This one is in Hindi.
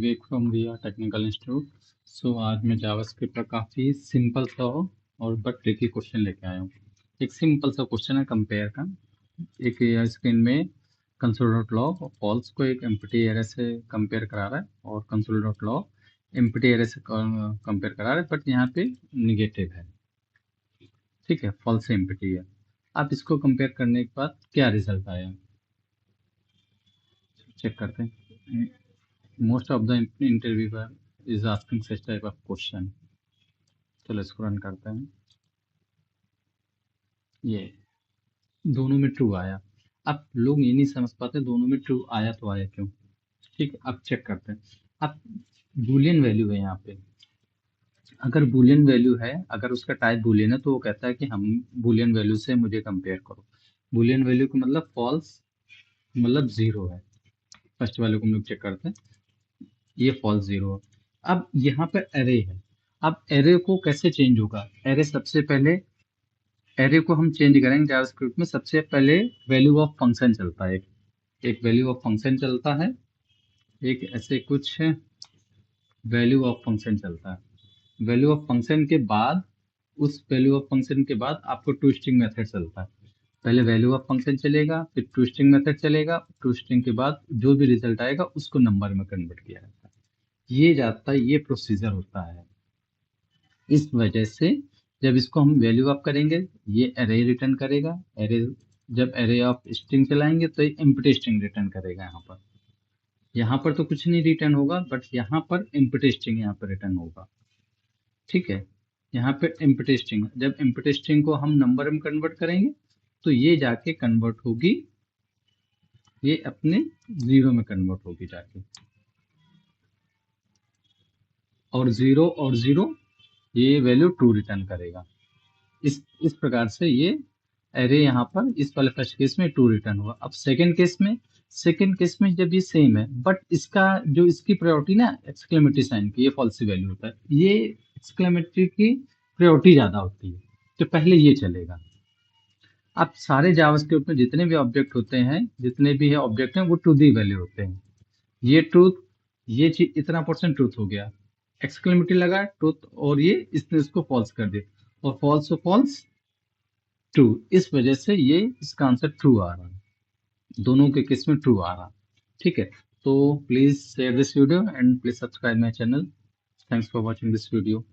Vivek from Riya technical institute. So आज मैं जावास्क्रिप्ट का काफ़ी सिंपल सा और बट ट्रिकी क्वेश्चन लेके आया हूँ। एक सिंपल सा क्वेश्चन है कंपेयर का। एक स्क्रीन में कंसोल डॉट लॉग और फॉल्स को एक एम्प्टी एरे से कंपेयर करा रहा है और console dot log empty array से कंपेयर करा रहा है, बट यहाँ पे निगेटिव है। ठीक है, फॉल्स से एम्प्टी है। आप इसको कंपेयर करने के बाद क्या रिजल्ट आया चेक करते हैं। Most of the interviewer is asking such type of question. चलो इसको रन करते हैं। ये दोनों में ट्रू आया। अब लोग ये नहीं समझ पाते दोनों में ट्रू आया तो आया क्यों। ठीक है, अब चेक करते हैं। अब बूलियन वैल्यू है यहाँ पे। अगर बूलियन वैल्यू है, अगर उसका टाइप बूलियन है, तो वो कहता है कि हम बूलियन वैल्यू से मुझे कंपेयर करो। बूलियन वैल्यू का मतलब फॉल्स, मतलब जीरो है। फर्स्ट वाले को हम लोग चेक करते हैं, ये फॉल्स जीरो है। अब यहाँ पे एरे है। अब एरे को कैसे चेंज होगा? एरे सबसे पहले एरे को हम चेंज करेंगे जावास्क्रिप्ट में। सबसे पहले वैल्यू ऑफ फंक्शन चलता है। एक वैल्यू ऑफ फंक्शन चलता है, एक ऐसे कुछ वैल्यू ऑफ फंक्शन चलता है। वैल्यू ऑफ फंक्शन के बाद, उस वैल्यू ऑफ फंक्शन के बाद आपको टू-स्ट्रिंग मेथड चलता है। पहले वैल्यू ऑफ फंक्शन चलेगा, फिर टू-स्ट्रिंग मेथड चलेगा। टू-स्ट्रिंग के बाद जो भी रिजल्ट आएगा उसको नंबर में कन्वर्ट किया जाता है। ये जाता है, ये प्रोसीजर होता है। इस वजह से जब इसको हम वैल्यू अप करेंगे, ये एरे रिटर्न करेगा। एरे, जब एरे ऑफ स्ट्रिंग चलाएंगे तो ये एम्प्टी स्ट्रिंग रिटर्न करेगा। यहाँ पर तो कुछ नहीं रिटर्न होगा, बट यहाँ पर एम्प्टी स्ट्रिंग यहाँ पर रिटर्न होगा। ठीक है, यहाँ पे एम्प्टी स्ट्रिंग, जब एम्प्टी स्ट्रिंग को हम नंबर में कन्वर्ट करेंगे तो ये जाके कन्वर्ट होगी, ये अपने जीरो में कन्वर्ट होगी जाके। और जीरो ये वैल्यू ट्रू रिटर्न करेगा। इस प्रकार से ये एरे यहाँ पर इस वाले फर्स्ट केस में ट्रू रिटर्न हुआ। अब सेकंड केस में जब ये सेम है, बट इसका जो इसकी प्रायोरिटी ना एक्सक्लेमेटरी साइन की, ये फॉल्स वैल्यू होता है। ये एक्सक्लेमेटरी की प्रायोरिटी ज्यादा होती है, तो पहले ये चलेगा। अब सारे जावास्क्रिप्ट में जितने भी ऑब्जेक्ट होते हैं, जितने भी है ऑब्जेक्ट हैं, वो टू दी वैल्यू होते हैं। ये ट्रूथ, ये चीज इतना परसेंट ट्रूथ हो गया, एक्सक्लेमेटरी लगा ट्रूथ, और ये इसने इसको फॉल्स कर दिया, और फॉल्स को फॉल्स ट्रू। इस वजह से ये इसका आंसर ट्रू आ रहा है, दोनों के केस में ट्रू आ रहा। ठीक है, तो please share this video and please subscribe my channel. Thanks for watching this video.